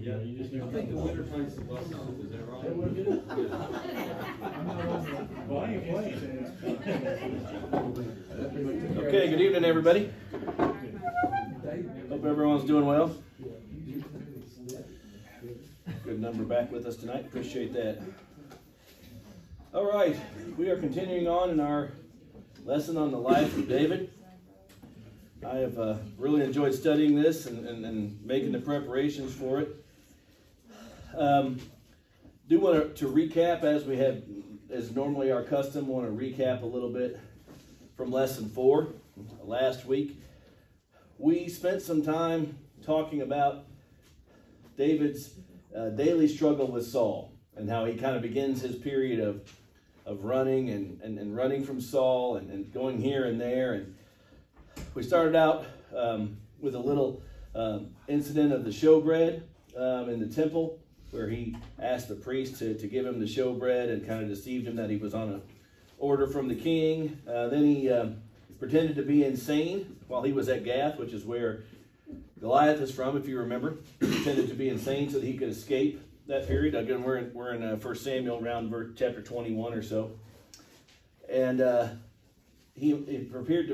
Yeah, you just I think the winner plays the bus soup, is that right? Well, I ain't playing. Okay, good evening, everybody. Hope everyone's doing well. Good number back with us tonight. Appreciate that. All right, we are continuing on in our lesson on the life of David. I have really enjoyed studying this and making the preparations for it. Do want to recap, as we have, as normally our custom, want to recap a little bit from lesson 4 last week. We spent some time talking about David's daily struggle with Saul and how he kind of begins his period of running and running from Saul and going here and there. And we started out with a little incident of the showbread in the temple, where he asked the priest to give him the showbread and kind of deceived him that he was on an order from the king. Then he pretended to be insane while he was at Gath, which is where Goliath is from, if you remember. He pretended to be insane so that he could escape that period. Again, we're in 1 Samuel, around chapter 21 or so. And he pretended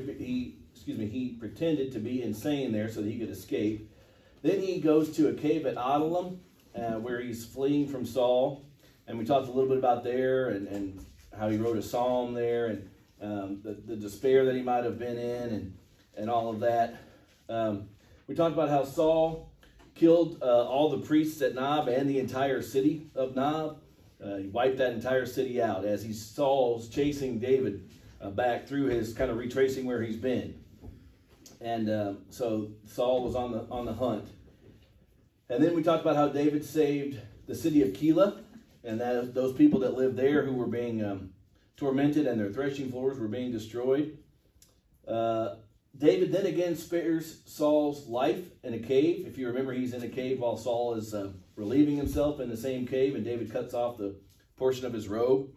to be insane there so that he could escape. Then he goes to a cave at Adullam, where he's fleeing from Saul. And we talked a little bit about there and how he wrote a psalm there and the despair that he might have been in and all of that. We talked about how Saul killed all the priests at Nob and the entire city of Nob. He wiped that entire city out as Saul's chasing David back through his kind of retracing where he's been. And so Saul was on the hunt. And then we talked about how David saved the city of Keilah, and that those people that lived there who were being tormented and their threshing floors were being destroyed. David then again spares Saul's life in a cave. If you remember, he's in a cave while Saul is relieving himself in the same cave, and David cuts off the portion of his robe.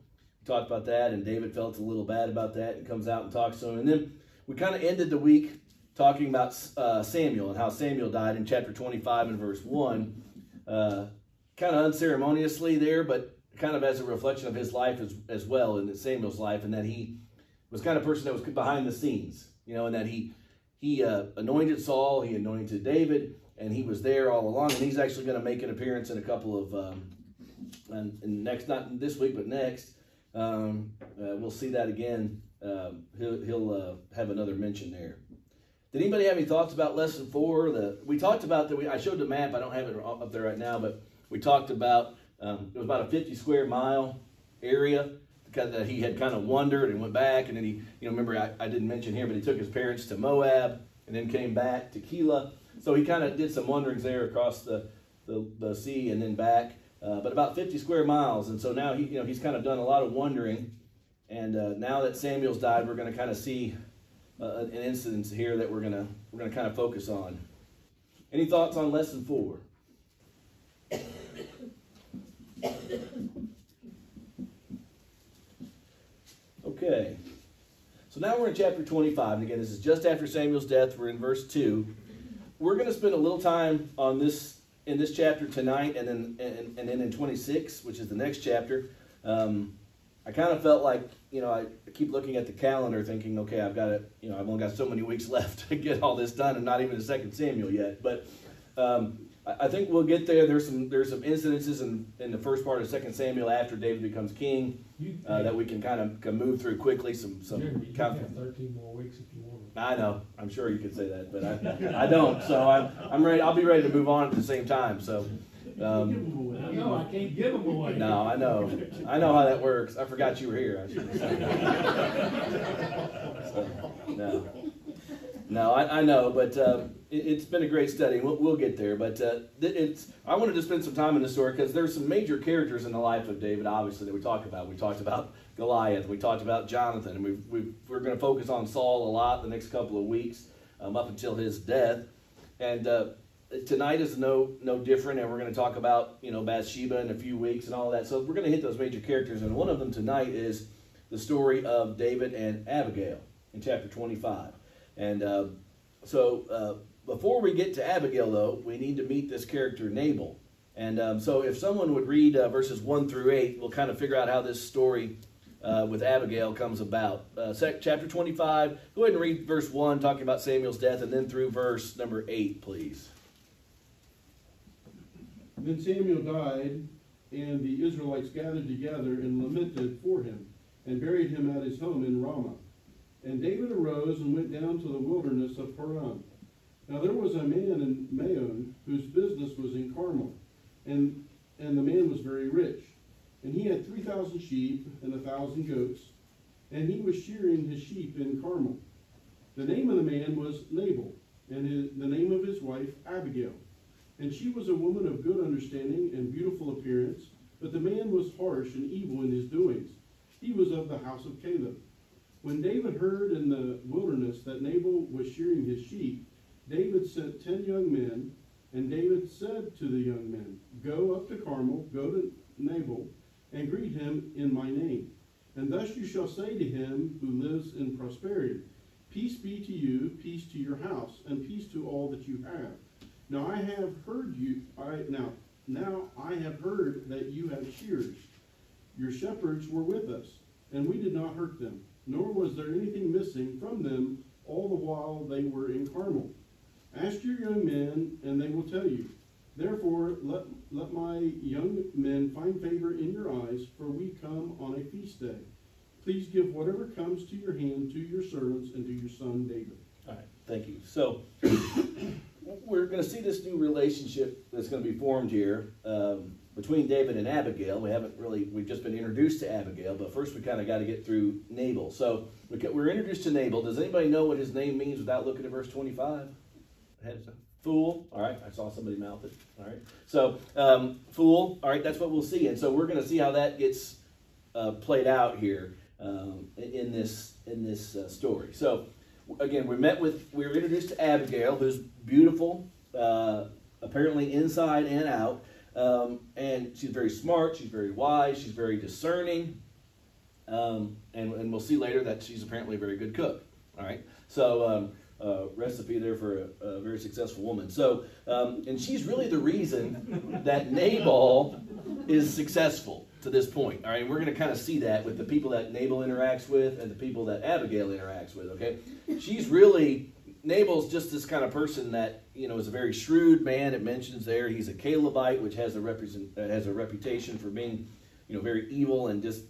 We talked about that, and David felt a little bad about that and comes out and talks to him. And then we kind of ended the week talking about Samuel and how Samuel died in chapter 25 and verse 1. Kind of unceremoniously there, but kind of as a reflection of his life as well, in Samuel's life, and that he was kind of person that was behind the scenes, and that he anointed Saul, he anointed David, and he was there all along. And he's actually going to make an appearance in a couple of, and next, not this week, but next. We'll see that again. He'll have another mention there. Did anybody have any thoughts about lesson 4? We talked about that. I showed the map. I don't have it up there right now, but we talked about it was about a 50 square mile area because he had kind of wandered and went back, and then he, remember I didn't mention here, but he took his parents to Moab and then came back to Keilah. So he kind of did some wanderings there across the sea and then back, but about 50 square miles. And so now he's kind of done a lot of wandering, and now that Samuel's died, we're going to kind of see an incident here that we're gonna kind of focus on. Any thoughts on lesson 4? Okay, so now we're in chapter 25, and again, this is just after Samuel's death. We're in verse 2. We're going to spend a little time on this in this chapter tonight, and then in 26, which is the next chapter. I kind of felt like, I keep looking at the calendar thinking, okay, I've only got so many weeks left to get all this done, and not even the 2nd Samuel yet. But I think we'll get there. There's some incidences in the first part of 2 Samuel after David becomes king that we can kind of move through quickly. You have 13 more weeks if you want. I know. I'm sure you could say that, but I don't. So I'm ready. I'll be ready to move on at the same time. So. No, I can't give them away. No, I know how that works. I forgot you were here. I should say. No, I know, but it's been a great study. We'll get there, but I wanted to spend some time in the story because there's some major characters in the life of David, obviously, that we talked about. We talked about Goliath. We talked about Jonathan, and we're going to focus on Saul a lot the next couple of weeks up until his death. And tonight is no different, and we're going to talk about Bathsheba in a few weeks and all that. So we're going to hit those major characters, and one of them tonight is the story of David and Abigail in chapter 25. And so before we get to Abigail, though, we need to meet this character Nabel. And so if someone would read verses 1 through 8, we'll kind of figure out how this story with Abigail comes about. Chapter 25, go ahead and read verse 1, talking about Samuel's death, and then through verse number 8, please. Then Samuel died, and the Israelites gathered together and lamented for him, and buried him at his home in Ramah. And David arose and went down to the wilderness of Paran. Now there was a man in Maon whose business was in Carmel, and the man was very rich. And he had 3,000 sheep and 1,000 goats, and he was shearing his sheep in Carmel. The name of the man was Nabel, and the name of his wife Abigail. And she was a woman of good understanding and beautiful appearance, but the man was harsh and evil in his doings. He was of the house of Caleb. When David heard in the wilderness that Nabel was shearing his sheep, David sent 10 young men, and David said to the young men, "Go up to Carmel, go to Nabel, and greet him in my name. And thus you shall say to him who lives in prosperity, Peace be to you, peace to your house, and peace to all that you have. Now I have heard that you have shearers. Your shepherds were with us, and we did not hurt them, nor was there anything missing from them all the while they were in Carmel. Ask your young men, and they will tell you. Therefore, let my young men find favor in your eyes, for we come on a feast day. Please give whatever comes to your hand to your servants and to your son David." All right, thank you. So we're going to see this new relationship that's going to be formed here between David and Abigail. We've just been introduced to Abigail, but first we kind of got to get through Nabel. So we're introduced to Nabel. Does anybody know what his name means without looking at verse 25? Fool. All right, I saw somebody mouth it. All right, so fool. All right, that's what we'll see, and so we're going to see how that gets played out here in this story. So again, we were introduced to Abigail, who's beautiful, apparently inside and out, and she's very smart. She's very wise. She's very discerning, and we'll see later that she's apparently a very good cook. All right, so. Recipe there for a very successful woman. So, and she's really the reason that Nabal is successful to this point. All right, and we're going to kind of see that with the people that Nabal interacts with and the people that Abigail interacts with. Okay, Nabal's just this kind of person that is a very shrewd man. It mentions there he's a Calebite, which has a reputation for being very evil and just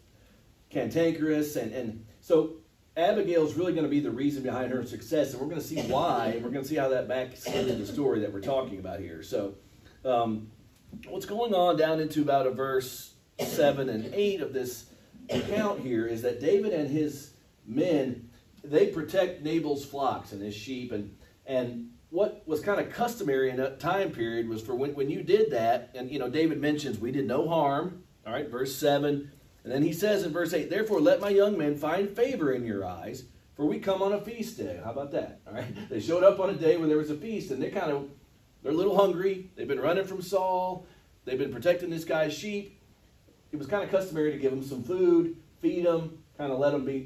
cantankerous, and so. Abigail's really going to be the reason behind her success, and we're going to see why, and we're going to see how that backs into the story that we're talking about here. So, what's going on down into about verse 7 and 8 of this account here is that David and his men, they protect Nabal's flocks and his sheep, and what was kind of customary in that time period was for when you did that, and David mentions we did no harm, all right, verse 7. And then he says in verse 8, "Therefore let my young men find favor in your eyes, for we come on a feast day." How about that? All right. They showed up on a day when there was a feast, and they're a little hungry. They've been running from Saul. They've been protecting this guy's sheep. It was kind of customary to give them some food, feed them, kind of let them be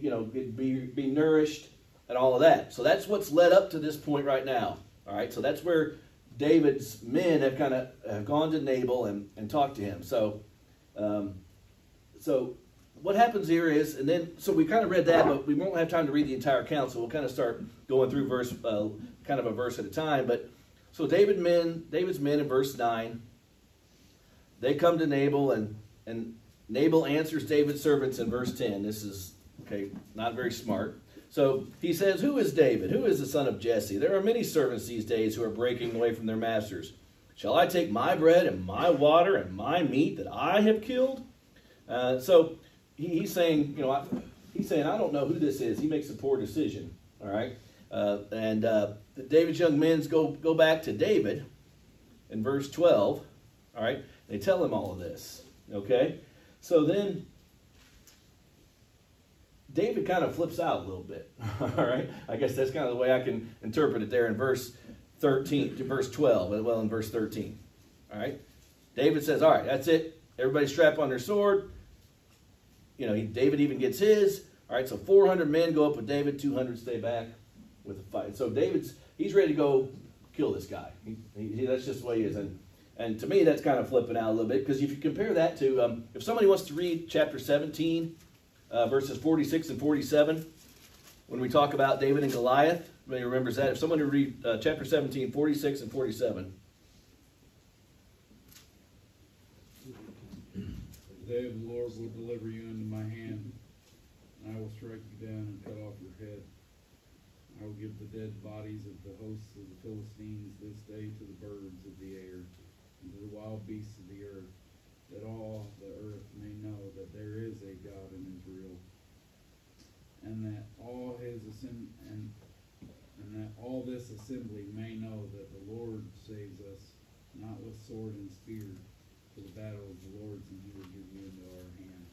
nourished, and all of that. So that's what's led up to this point right now. All right. So that's where David's men have gone to Nabal and talked to him. So what happens here is, so we kind of read that, but we won't have time to read the entire account, so we'll kind of start going through kind of a verse at a time. But so David's men in verse 9, they come to Nabal, and Nabal answers David's servants in verse 10. This is, not very smart. So he says, "Who is David? Who is the son of Jesse? There are many servants these days who are breaking away from their masters. Shall I take my bread and my water and my meat that I have killed?" So he's saying, I don't know who this is. He makes a poor decision. All right, David's young men go back to David in verse 12. All right, they tell him all of this. Okay, so then David kind of flips out a little bit. All right, I guess that's kind of the way I can interpret it there in verse 13 to verse 12. Well, in verse 13. All right, David says, "All right, that's it. Everybody strap on their sword." David even gets his. All right, so 400 men go up with David, 200 stay back with the fight. So he's ready to go kill this guy. That's just the way he is. And to me, that's kind of flipping out a little bit, because if you compare that to, if somebody wants to read chapter 17, verses 46 and 47, when we talk about David and Goliath, everybody remembers that. If someone would read chapter 17, 46 and 47. The day of the Lord will deliver you into my hand, and I will strike you down and cut off your head. I will give the dead bodies of the hosts of the Philistines this day to the birds of the air and to the wild beasts of the earth, that all the earth may know that there is a God in Israel, and that all all this assembly may know that the Lord saves us, not with sword and spear, for the battle of the Lord's, and he will give you into our hand.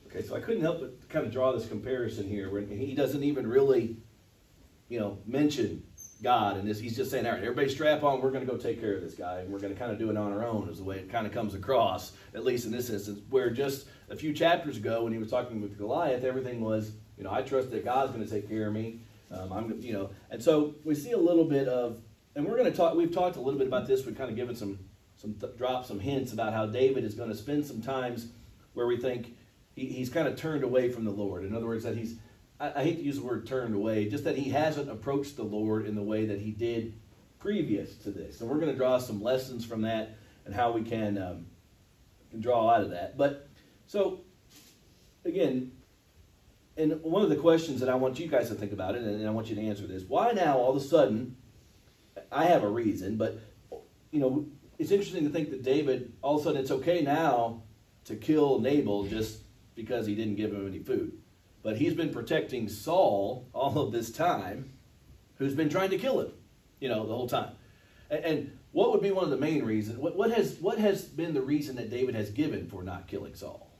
Okay, so I couldn't help but kind of draw this comparison here, where he doesn't even really, mention God in this. He's just saying, all right, everybody strap on, we're going to go take care of this guy, and we're going to kind of do it on our own, is the way it kind of comes across, at least in this instance, where just a few chapters ago, when he was talking with Goliath, everything was, I trust that God's going to take care of me. And so we see a little bit of, and we've talked a little bit about this. We've kind of given some hints about how David is going to spend some times where we think he's kind of turned away from the Lord. In other words, that I hate to use the word turned away, just that he hasn't approached the Lord in the way that he did previous to this. And we're going to draw some lessons from that and how we can draw out of that. But, so, again, and one of the questions that I want you guys to think about it, and I want you to answer this, why now all of a sudden, I have a reason, but, it's interesting to think that David, all of a sudden it's okay now to kill Nabel just because he didn't give him any food. But he's been protecting Saul all of this time, who's been trying to kill him, the whole time. And what would be one of the main reasons? What has been the reason that David has given for not killing Saul?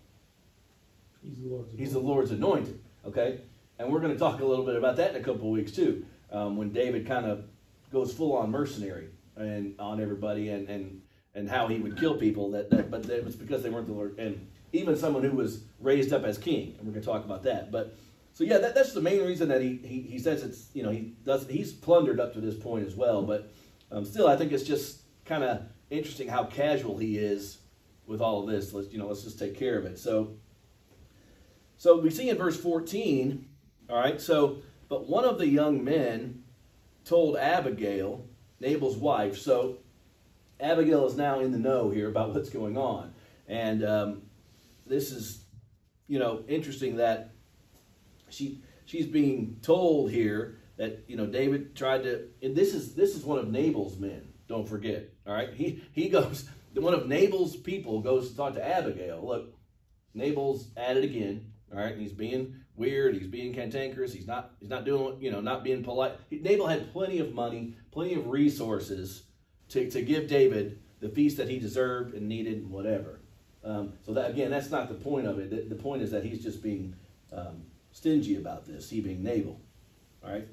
He's the Lord's anointed, okay? And we're going to talk a little bit about that in a couple of weeks too, when David kind of goes full on mercenary and on everybody, and how he would kill people but it was because they weren't the Lord, and even someone who was raised up as king, and we're going to talk about that. But so yeah, that's the main reason that he says it's he's plundered up to this point as well. But still, I think it's just kind of interesting how casual he is with all of this. Let's just take care of it. So we see in verse 14, all right. But one of the young men told Abigail, Nabel's wife. So Abigail is now in the know here about what's going on. And this is, interesting that she's being told here that, David tried to, and this is one of Nabel's men, don't forget, all right? He goes, one of Nabel's people goes to talk to Abigail. Look, Nabel's at it again, all right? And he's being weird, he's being cantankerous, he's not doing, not being polite. Nabel had plenty of money, plenty of resources to give David the feast that he deserved and needed and whatever. So that, again, that's not the point of it. The point is that he's just being stingy about this, he being Nabel. All right?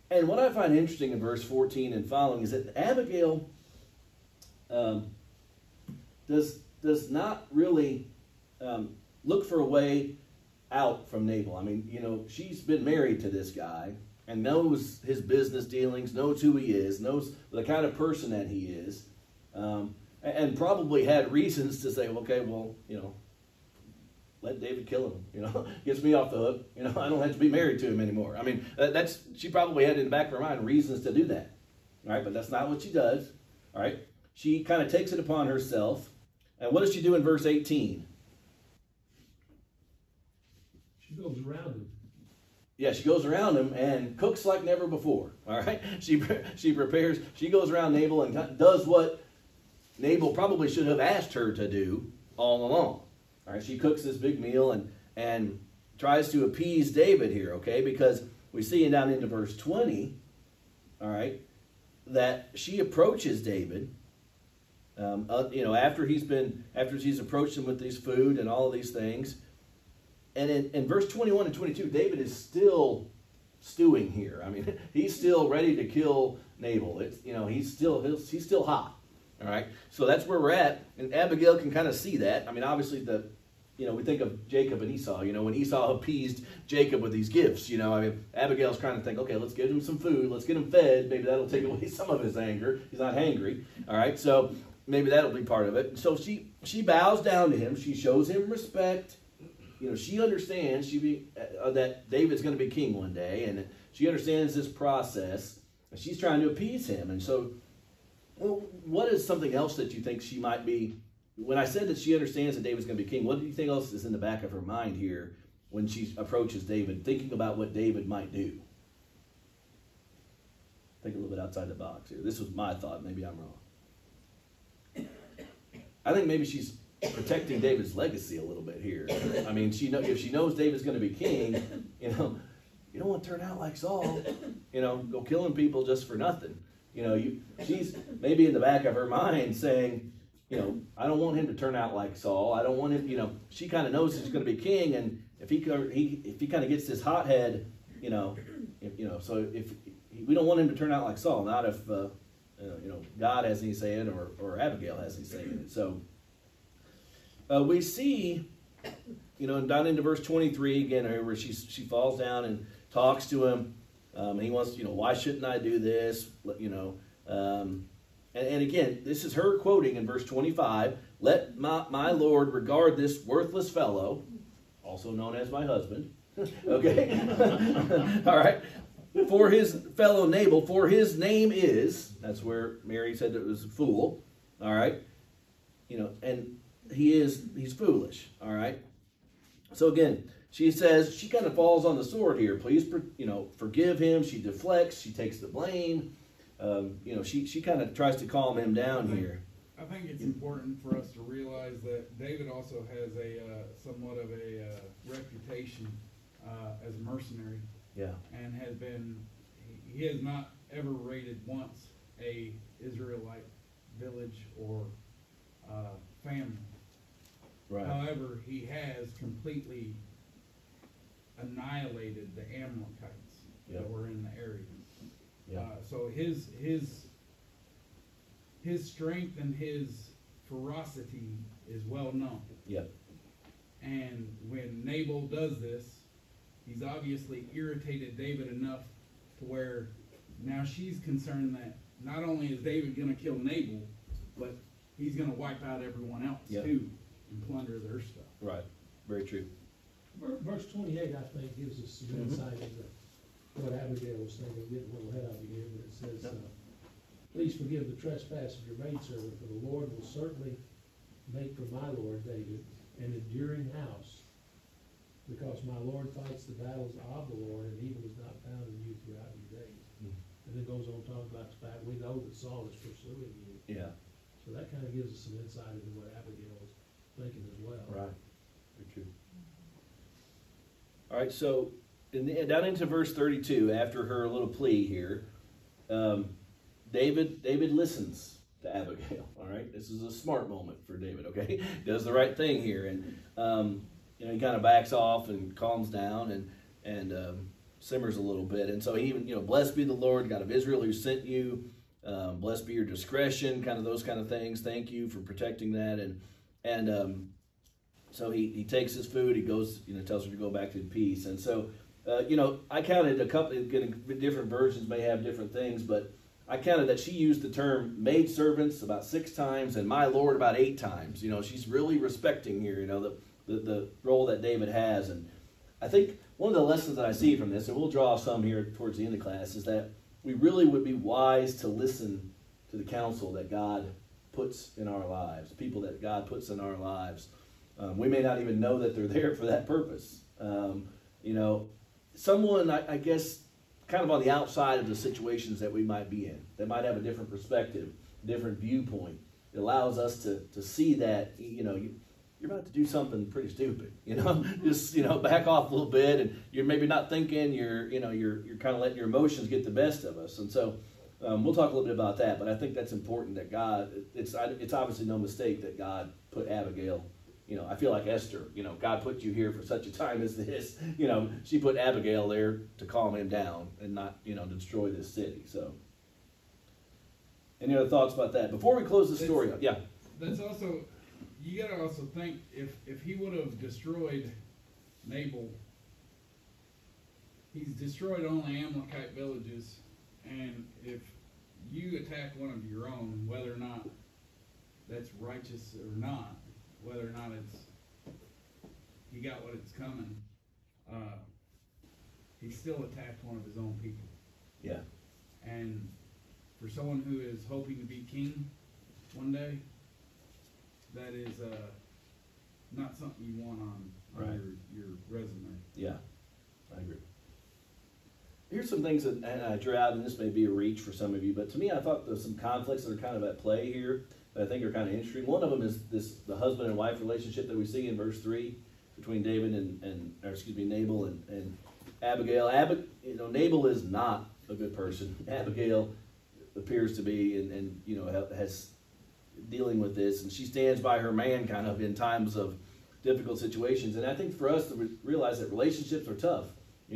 And what I find interesting in verse 14 and following is that Abigail does not really look for a way out from Nabel. I mean, she's been married to this guy and knows his business dealings, knows who he is, knows the kind of person that he is, and probably had reasons to say, okay, well, let David kill him, gets me off the hook, I don't have to be married to him anymore. I mean, she probably had in the back of her mind reasons to do that, all right, but that's not what she does, all right? She kind of takes it upon herself, and what does she do in verse 18? She goes around him. Yeah, she goes around him and cooks like never before, all right? She prepares, she goes around Nabel and does what Nabel probably should have asked her to do all along. All right, she cooks this big meal and tries to appease David here, okay? Because we see down into verse 20, all right, that she approaches David, after she's approached him with this food and all of these things. And in verse 21 and 22, David is still stewing here. I mean, he's still ready to kill Nabel. He's still hot. All right, so that's where we're at, and Abigail can kind of see that. I mean, obviously we think of Jacob and Esau. When Esau appeased Jacob with these gifts, Abigail's trying to think, okay, let's give him some food, let's get him fed. Maybe that'll take away some of his anger. He's not hangry. All right, so maybe that'll be part of it. So she bows down to him. She shows him respect. You know, she understands that David's going to be king one day, and she understands this process. And she's trying to appease him. And so, well, what is something else that you think she might be? When I said that she understands that David's going to be king, what do you think else is in the back of her mind here when she approaches David, thinking about what David might do? Think a little bit outside the box here. This was my thought. Maybe I'm wrong. I think maybe she's protecting David's legacy a little bit here. I mean, if she knows David's going to be king, you know, you don't want to turn out like Saul, you know, go killing people just for nothing. You know, she's maybe in the back of her mind saying, you know, I don't want him to turn out like Saul. I don't want him, you know, she kind of knows he's going to be king, and if he kind of gets this hothead, you know, so if we don't want him to turn out like Saul, not if you know, God has any say in it or Abigail has any say in it. So we see, you know, down into verse 23 again, where she falls down and talks to him. And he wants, you know, why shouldn't I do this? You know, and again, this is her quoting in verse 25. Let my Lord regard this worthless fellow, also known as my husband. Okay, all right. For his fellow Nabel, for his name is. That's where Mary said that it was a fool. All right, you know, and he's foolish. All right. So again, she says, she kind of falls on the sword here. Please, you know, forgive him. She deflects. She takes the blame. You know, she kind of tries to calm him down here. I think it's important for us to realize that David also has a somewhat of a reputation as a mercenary. Yeah. And he has not ever raided once a Israelite village or family. Right. However, he has completely annihilated the Amalekites that were in the area. Yeah. So his strength and his ferocity is well known. Yep. And when Nabel does this, he's obviously irritated David enough to where now she's concerned that not only is David going to kill Nabel, but he's going to wipe out everyone else too and plunder their stuff. Right. Very true. Verse 28, I think, gives us some insight into what Abigail was thinking, getting a little ahead of you here, but it says, please forgive the trespass of your maidservant, for the Lord will certainly make for my Lord David an enduring house, because my Lord fights the battles of the Lord, and evil is not found in you throughout your days. And then goes on to talk about the fact we know that Saul is pursuing you. Yeah. So that kind of gives us some insight into what Abigail was thinking as well. Right. Very true. All right, so down into verse 32, after her little plea here, David listens to Abigail. All right, this is a smart moment for David. Okay, does the right thing here, and you know, he kind of backs off and calms down and simmers a little bit. And so he even, you know, blessed be the Lord God of Israel who sent you. Blessed be your discretion, kind of those kind of things. Thank you for protecting that. And so he takes his food. He goes, you know, tells her to go back to peace. And so, you know, I counted a couple. Different versions may have different things, but I counted that she used the term maidservants about 6 times and my Lord about 8 times. You know, she's really respecting here, you know, the role that David has. And I think one of the lessons that I see from this, and we'll draw some here towards the end of class, is that we really would be wise to listen to the counsel that God puts in our lives, people that God puts in our lives. We may not even know that they're there for that purpose. You know, someone, I guess, kind of on the outside of the situations that we might be in, that might have a different perspective, different viewpoint. It allows us to see that, you know, you're about to do something pretty stupid, you know, just, you know, back off a little bit, and you're maybe not thinking, you're kind of letting your emotions get the best of us. And so we'll talk a little bit about that, but I think that's important that God, it's obviously no mistake that God put Abigail, you know, I feel like Esther, you know, God put you here for such a time as this, you know, she put Abigail there to calm him down and not, you know, destroy this city. So any other thoughts about that? Before we close the story up, yeah. That's also, you got to also think, if he would have destroyed Nabel, he's destroyed only Amalekite villages, and if you attack one of your own, whether or not that's righteous or not, whether or not it's he got what it's coming, he still attacked one of his own people. Yeah. And for someone who is hoping to be king one day, that is not something you want on Right. your resume. Yeah, I agree. Here's some things that I drew out, and this may be a reach for some of you, but to me, I thought there's some conflicts that are kind of at play here that I think are kind of interesting. One of them is the husband and wife relationship that we see in verse 3 between David Nabel and Abigail. Nabel is not a good person. Abigail appears to be, and has dealing with this, and she stands by her man kind of in times of difficult situations. And I think for us to realize that relationships are tough.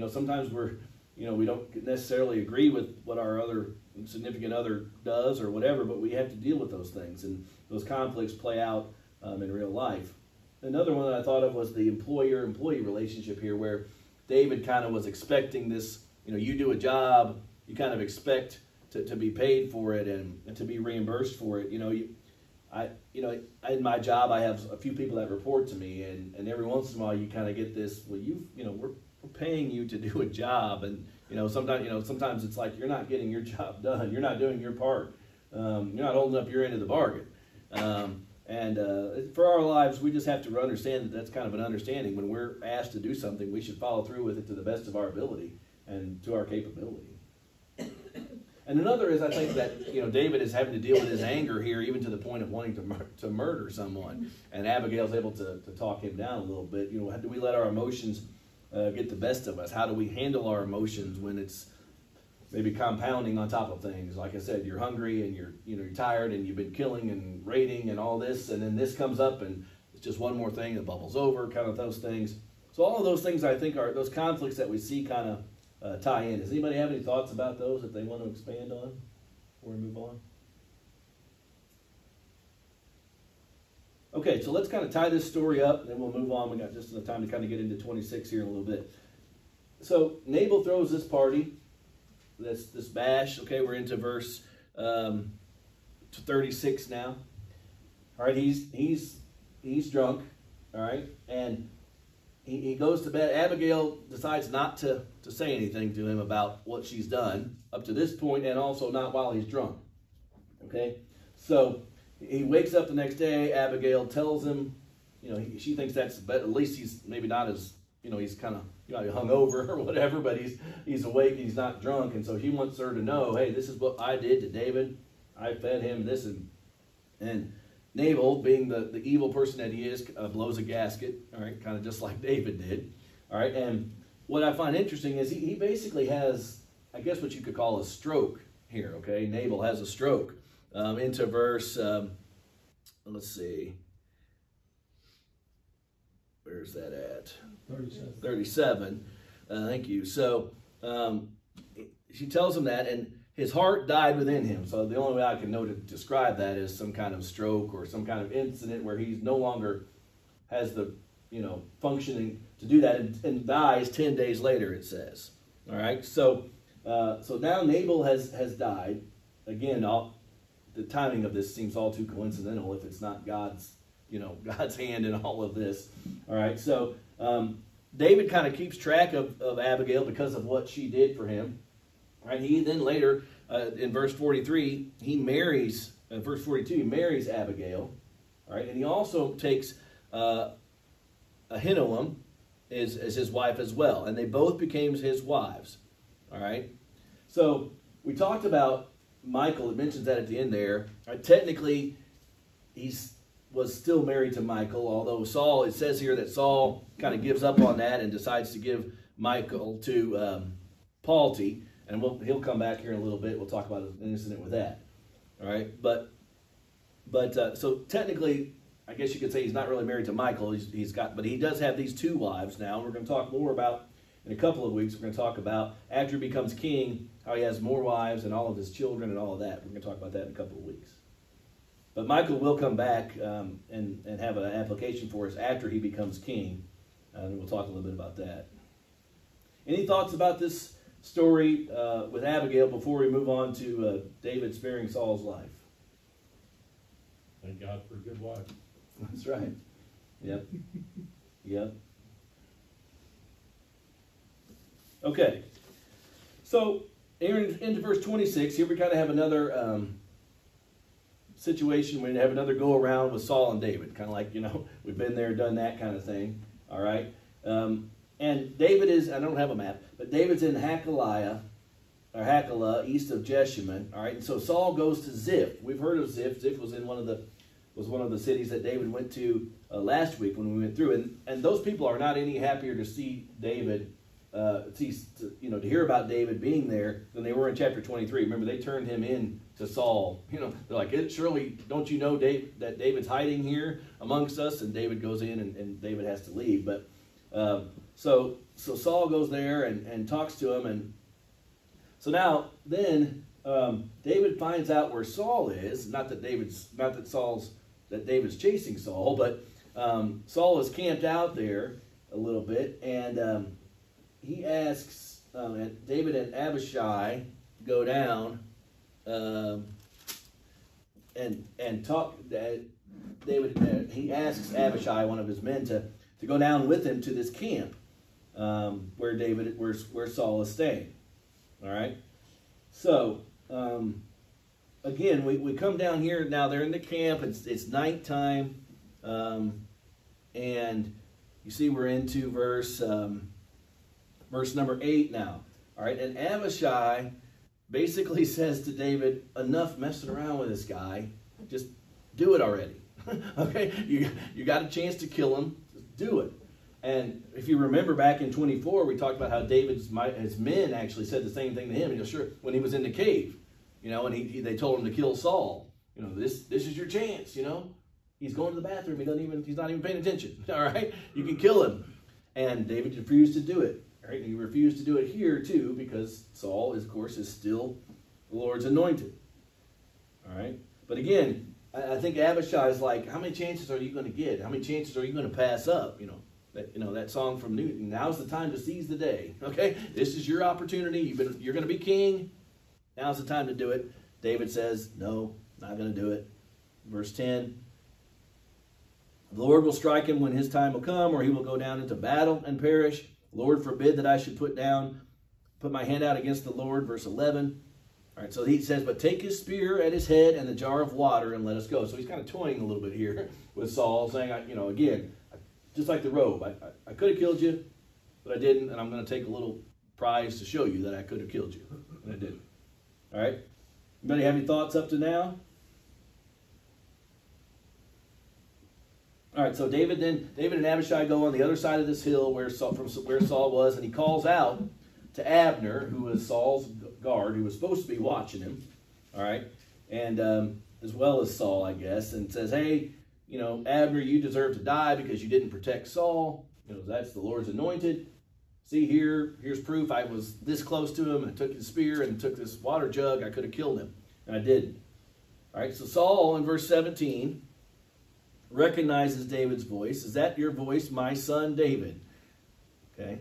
Sometimes we don't necessarily agree with what our other significant other does or whatever, but we have to deal with those things, and those conflicts play out in real life. Another one that I thought of was the employer-employee relationship here, where David kind of was expecting this, you do a job, you kind of expect to be paid for it and to be reimbursed for it. In my job, I have a few people that report to me, and every once in a while you kind of get this, well, we're paying you to do a job, and sometimes it's like you're not getting your job done, you're not doing your part, you're not holding up your end of the bargain. For our lives, we just have to understand that that's kind of an understanding. When we're asked to do something, we should follow through with it to the best of our ability and to our capability. And another is, I think that David is having to deal with his anger here, even to the point of wanting to murder someone. And Abigail's able to talk him down a little bit. How do we let our emotions get the best of us? How do we handle our emotions when it's maybe compounding on top of things? Like I said, you're hungry and you're tired and you've been killing and raiding and all this, and then this comes up and it's just one more thing that bubbles over, kind of those things. So all of those things, I think, are those conflicts that we see kind of tie in. Does anybody have any thoughts about those that they want to expand on before we move on? Okay, so let's kind of tie this story up, and then we'll move on. We got just enough time to kind of get into 26 here in a little bit. So Nabel throws this party, this bash. Okay, we're into verse 36 now. All right, he's drunk. All right, and he goes to bed. Abigail decides not to say anything to him about what she's done up to this point, and also not while he's drunk. Okay, so he wakes up the next day. Abigail tells him, she thinks that's better. At least he's maybe not as, he's kind of hungover or whatever, but he's awake. He's not drunk, and so he wants her to know, hey, this is what I did to David. I fed him this, and Nabel, being the evil person that he is, blows a gasket, all right, kind of just like David did, all right. And what I find interesting is he basically has, I guess, what you could call a stroke here, okay. Nabel has a stroke into verse, let's see, where's that at? 37. Thank you. So she tells him that, and his heart died within him. So the only way I can know to describe that is some kind of stroke or some kind of incident where he's no longer has the, functioning to do that, and dies 10 days later, it says. All right. So now Nabel has died. Again, the timing of this seems all too coincidental if it's not God's hand in all of this. All right. So David kind of keeps track of Abigail because of what she did for him. Right, he then later, in verse 43, he marries, verse 42, he marries Abigail. All right, and he also takes Ahinoam as his wife as well. And they both became his wives. All right, so we talked about Michal. It mentions that at the end there. Right, technically, was still married to Michal, although Saul, it says here that Saul kind of gives up on that and decides to give Michal to Palti. And he'll come back here in a little bit. We'll talk about an incident with that. All right, but so technically, I guess you could say he's not really married to Michal. But he does have these two wives now. And we're going to talk more about in a couple of weeks. We're going to talk about after he becomes king, how he has more wives and all of his children and all of that. We're going to talk about that in a couple of weeks. But Michal will come back and have an application for us after he becomes king, and we'll talk a little bit about that. Any thoughts about this story with Abigail before we move on to David sparing Saul's life? Thank God for a good wife. That's right. Yep. Yep. Okay. So, into verse 26, here we kind of have another situation. We have another go around with Saul and David. Kind of like, we've been there, done that kind of thing. All right. And David is, I don't have a map, but David's in Hakilah, east of Jeshimon. All right. And so Saul goes to Ziph. We've heard of Ziph. Ziph was in one of the cities that David went to last week when we went through. And those people are not any happier to see David, to hear about David being there than they were in chapter 23. Remember, they turned him in to Saul. They're like, surely, don't you know that David's hiding here amongst us? And David goes in and David has to leave. But so Saul goes there and talks to him. And so now then David finds out where Saul is. Not that David's chasing Saul, but Saul is camped out there a little bit, and he asks David and Abishai to go down and talk. David he asks Abishai, one of his men, to go down with him to this camp where Saul is staying. All right, so. Again, we come down here. Now they're in the camp. It's nighttime. And you see we're into verse number 8 now. All right, and Abishai basically says to David, enough messing around with this guy. Just do it already. Okay, you got a chance to kill him. Just do it. And if you remember back in 24, we talked about how his men actually said the same thing to him. Sure, when he was in the cave. And they told him to kill Saul. This is your chance. He's going to the bathroom. He's not even paying attention. All right, you can kill him. And David refused to do it. All right, and he refused to do it here too because Saul, of course, is still the Lord's anointed. All right, but again, I think Abishai is like, how many chances are you going to get? How many chances are you going to pass up? That song from Newton. Now's the time to seize the day. Okay, this is your opportunity. You're going to be king. Now's the time to do it. David says, no, not going to do it. Verse 10, the Lord will strike him when his time will come, or he will go down into battle and perish. Lord forbid that I should put my hand out against the Lord. Verse 11. All right, so he says, but take his spear at his head and the jar of water and let us go. So he's kind of toying a little bit here with Saul, saying, again, just like the robe, I could have killed you, but I didn't, and I'm going to take a little prize to show you that I could have killed you, and I didn't. All right. Anybody have any thoughts up to now? All right. So David and Abishai go on the other side of this hill where Saul was, and he calls out to Abner, who was Saul's guard, who was supposed to be watching him. All right, and as well as Saul, I guess, and says, "Hey, Abner, you deserve to die because you didn't protect Saul. That's the Lord's anointed. See here's proof. I was this close to him, and I took his spear and took this water jug. I could have killed him, and I didn't." All right, so Saul in verse 17 recognizes David's voice. Is that your voice, my son David? Okay.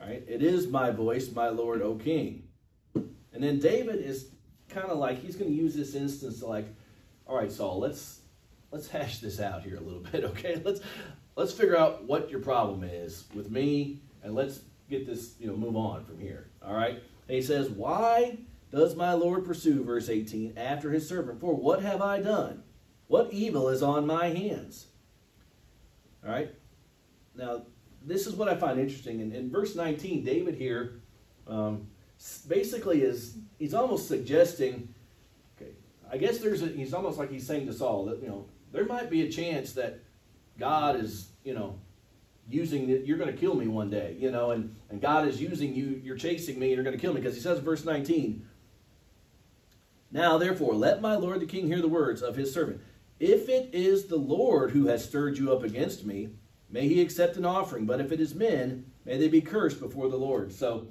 All right, it is my voice, my Lord, O King. And then David is kind of like, he's going to use this instance to like, all right, Saul, let's hash this out here a little bit, okay? Let's figure out what your problem is with me. And let's get this, move on from here. All right. And he says, why does my Lord pursue, verse 18, after his servant? For what have I done? What evil is on my hands? All right. Now, this is what I find interesting. In verse 19, David here basically he's almost suggesting, okay, I guess he's almost like he's saying to Saul that, there might be a chance that God is, using that you're going to kill me one day, and God is using you, you're chasing me, and you're going to kill me. Because he says in verse 19, now therefore, let my lord the king hear the words of his servant. If it is the Lord who has stirred you up against me, may he accept an offering. But if it is men, may they be cursed before the Lord. So,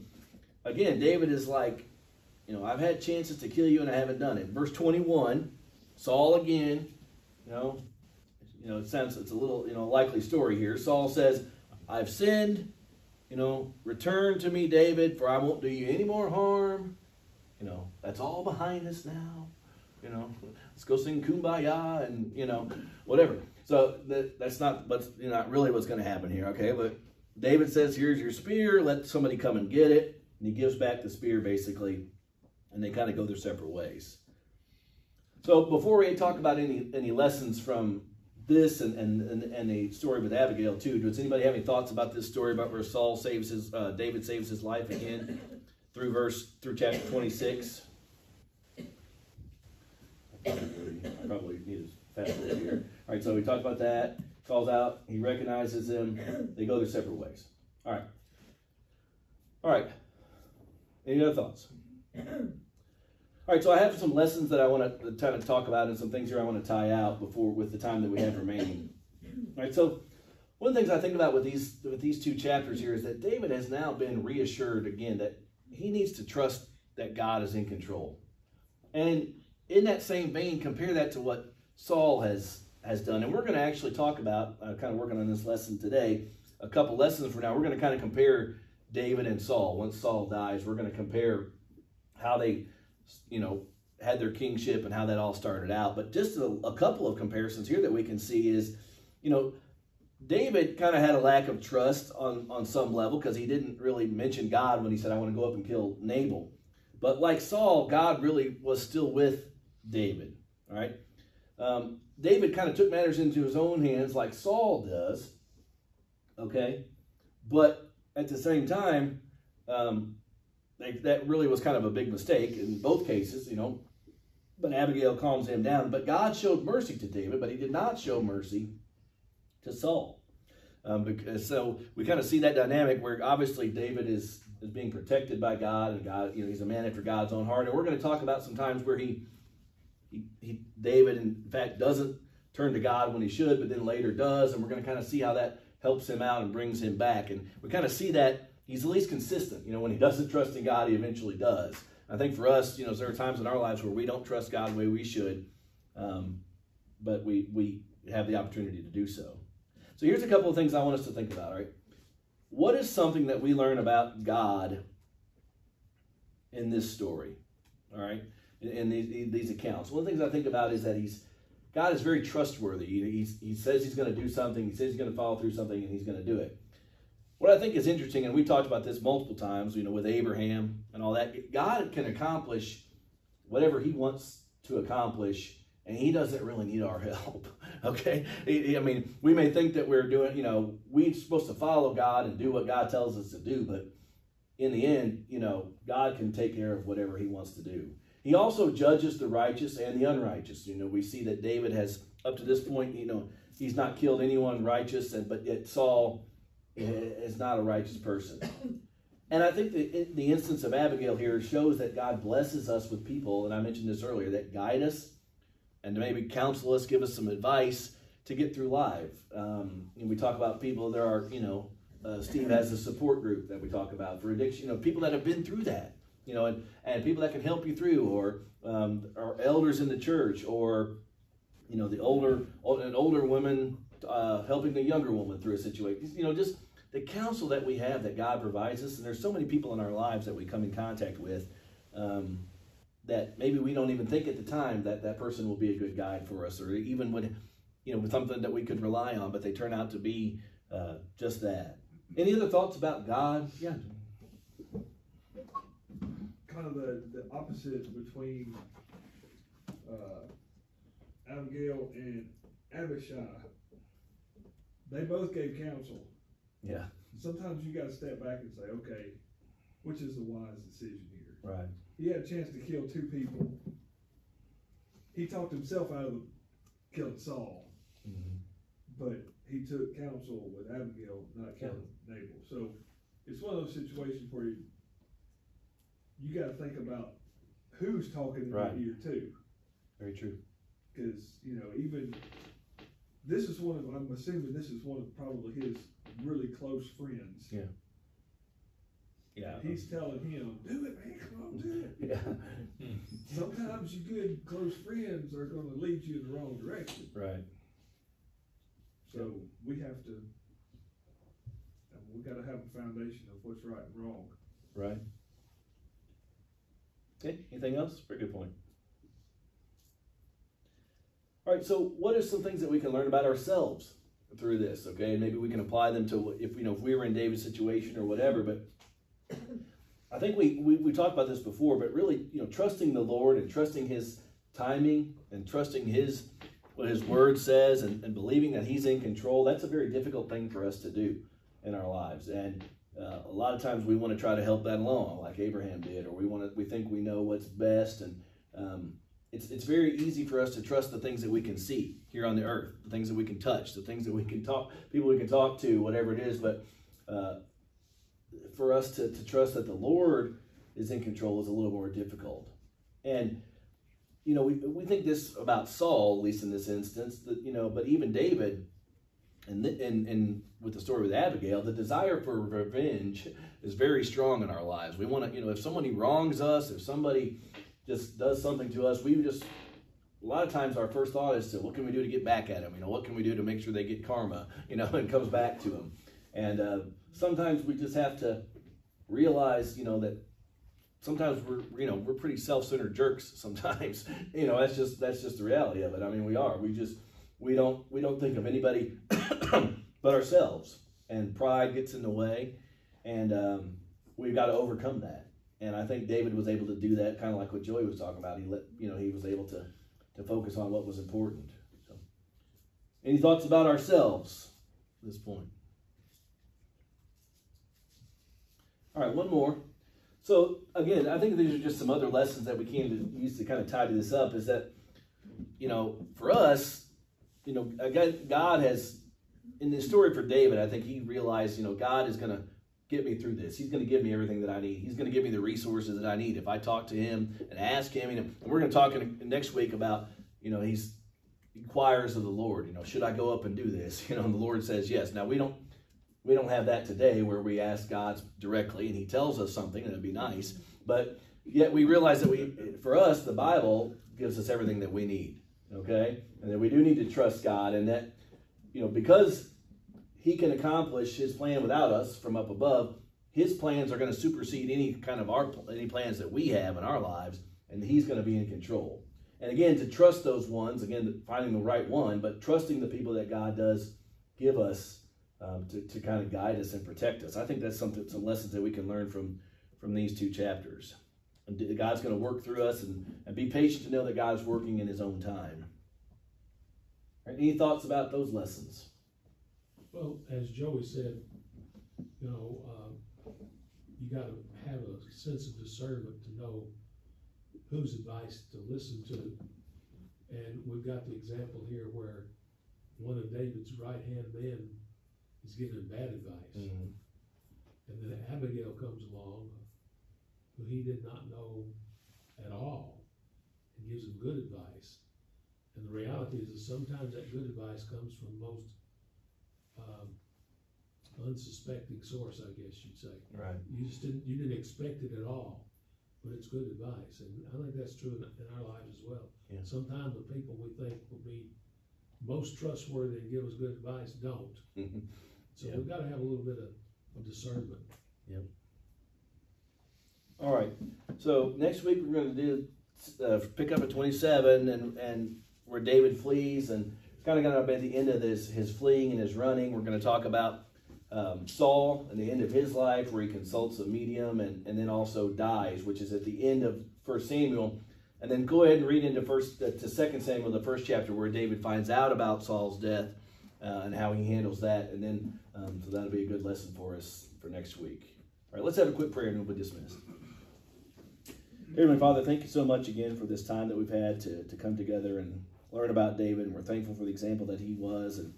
again, David is like, I've had chances to kill you and I haven't done it. Verse 21, Saul again, it's a little, likely story here. Saul says, I've sinned, return to me, David, for I won't do you any more harm. That's all behind us now. You know, let's go sing Kumbaya and, you know, whatever. So that's not not really what's going to happen here, okay? But David says, here's your spear. Let somebody come and get it. And he gives back the spear, basically, and they kind of go their separate ways. So before we talk about any lessons from this and the story with Abigail too, does anybody have any thoughts about this story about where David saves his life again through chapter 26? Probably need to fast forward here. All right, so we talked about that. Calls out. He recognizes them. They go their separate ways. All right. Any other thoughts? All right, so I have some lessons that I want to kind of talk about and some things here I want to tie out with the time that we have remaining. All right, so one of the things I think about with these two chapters here is that David has now been reassured again that he needs to trust that God is in control. And in that same vein, compare that to what Saul has done. And we're going to actually talk about, kind of working on this lesson today, a couple lessons from now. We're going to kind of compare David and Saul. Once Saul dies, we're going to compare how they, had their kingship and how that all started out. But just a couple of comparisons here that we can see is, David kind of had a lack of trust on some level because he didn't really mention God when he said, I want to go up and kill Nabel. But like Saul, God really was still with David. All right. David kind of took matters into his own hands like Saul does. Okay. But at the same time, that really was kind of a big mistake in both cases, But Abigail calms him down. But God showed mercy to David, but he did not show mercy to Saul. So we kind of see that dynamic where obviously David is being protected by God, and God, he's a man after God's own heart. And we're going to talk about some times where David, in fact, doesn't turn to God when he should, but then later does. And we're going to kind of see how that helps him out and brings him back. And we kind of see that he's at least consistent. When he doesn't trust in God, he eventually does. I think for us, there are times in our lives where we don't trust God the way we should, but we have the opportunity to do so. So here's a couple of things I want us to think about, all right? What is something that we learn about God in this story, all right, in these accounts? One of the things I think about is that God is very trustworthy. He says he's going to do something. He says he's going to follow through something, and he's going to do it. What I think is interesting, and we talked about this multiple times, with Abraham and all that, God can accomplish whatever he wants to accomplish, and he doesn't really need our help, okay? We may think that we're doing, we're supposed to follow God and do what God tells us to do, but in the end, God can take care of whatever he wants to do. He also judges the righteous and the unrighteous. We see that David has, up to this point, he's not killed anyone righteous, but yet Saul is not a righteous person. And I think the instance of Abigail here shows that God blesses us with people, and I mentioned this earlier, that guide us and to maybe counsel us, give us some advice to get through life. And we talk about people, there are, Steve has a support group that we talk about for addiction, people that have been through that, and people that can help you through, or elders in the church, or, an older woman helping the younger woman through a situation, just the counsel that we have that God provides us. And there's so many people in our lives that we come in contact with that maybe we don't even think at the time that person will be a good guide for us, or even with something that we could rely on, but they turn out to be just that. Any other thoughts about God? Yeah. Kind of the opposite between Abigail and Abishai. They both gave counsel. Yeah. Sometimes you got to step back and say, okay, which is the wise decision here? Right. He had a chance to kill two people. He talked himself out of killing Saul, but he took counsel with Abigail, not killing Nabel. So it's one of those situations where you got to think about who's talking in your ear too. Very true. Because even this is I'm assuming this is one of probably his really close friends. Yeah. Yeah. He's telling him, do it, man, come on, do it. Yeah. Sometimes your good close friends are going to lead you in the wrong direction. Right. So we got to have a foundation of what's right and wrong. Right. Okay, anything else? Very good point. All right, so what are some things that we can learn about ourselves through this? Okay, and maybe we can apply them to if we were in David's situation or whatever. But I think we talked about this before, but really, trusting the Lord and trusting His timing and trusting what His Word says and believing that He's in control. That's a very difficult thing for us to do in our lives, and a lot of times we want to try to help that along, like Abraham did, or we think we know what's best, and it's very easy for us to trust the things that we can see here on the earth, the things that we can touch, the things that we can talk, people we can talk to, whatever it is. But for us to trust that the Lord is in control is a little more difficult. And we think this about Saul, at least in this instance, that but even David, and with the story with Abigail, the desire for revenge is very strong in our lives. We want to, if somebody wrongs us, if somebody just does something to us, a lot of times our first thought is to, what can we do to get back at them? What can we do to make sure they get karma, and comes back to them. And sometimes we just have to realize, that sometimes we're pretty self-centered jerks sometimes. That's just the reality of it. I mean, we are. We don't think of anybody but ourselves, and pride gets in the way, and we've got to overcome that. And I think David was able to do that, kind of like what Joey was talking about. He was able to focus on what was important. So, any thoughts about ourselves at this point? All right, one more. So again, I think these are just some other lessons that we can use to kind of tie this up. Is that for us, God has, in the story for David, I think he realized, God is going to get me through this. He's going to give me everything that I need. He's going to give me the resources that I need. If I talk to Him and ask Him, and we're going to talk next week about, He inquires of the Lord, should I go up and do this? And the Lord says yes. Now we don't have that today where we ask God directly and He tells us something, and it'd be nice. But yet we realize that for us, the Bible gives us everything that we need. Okay? And that we do need to trust God, and that, because He can accomplish His plan without us from up above, His plans are going to supersede any plans that we have in our lives, and He's going to be in control. And again, to trust those ones, again, finding the right one, but trusting the people that God does give us to kind of guide us and protect us. I think that's some lessons that we can learn from these two chapters. And God's going to work through us, and be patient to know that God is working in His own time. All right, any thoughts about those lessons? Well, as Joey said, you got to have a sense of discernment to know whose advice to listen to. And we've got the example here where one of David's right-hand men is giving him bad advice. Mm-hmm. And then Abigail comes along, who he did not know at all, and gives him good advice. And the reality is that sometimes that good advice comes from most unsuspecting source, I guess you'd say. Right. You didn't expect it at all, but it's good advice. And I think that's true in our lives as well. Yeah. Sometimes the people we think will be most trustworthy and give us good advice don't. So we've got to have a little bit of discernment. Yep. All right. So next week we're going to do pick up at 27 and where David flees, and kind of going to be at the end of his fleeing and his running. We're going to talk about Saul and the end of his life, where he consults a medium and then also dies, which is at the end of 1 Samuel. And then go ahead and read into 2 Samuel, the first chapter, where David finds out about Saul's death and how he handles that. And then so that'll be a good lesson for us for next week. All right, let's have a quick prayer and we'll be dismissed. Heavenly Father, thank you so much again for this time that we've had to come together and learn about David. And we're thankful for the example that he was. And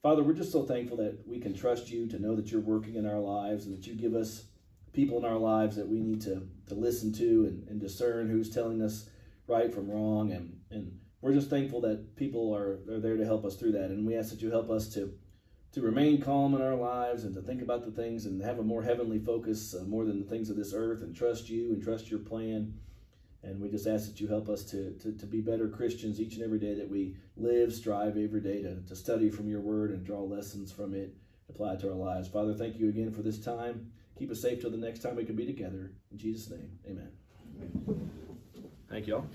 Father, we're just so thankful that we can trust you, to know that you're working in our lives, and that you give us people in our lives that we need to listen to and discern who's telling us right from wrong. And we're just thankful that people are there to help us through that. And we ask that you help us to remain calm in our lives, and to think about the things and have a more heavenly focus, more than the things of this earth, and trust you and trust your plan. And we just ask that you help us to be better Christians each and every day that we live, strive every day to study from your word and draw lessons from it, apply it to our lives. Father, thank you again for this time. Keep us safe till the next time we can be together. In Jesus' name, amen. Thank you all.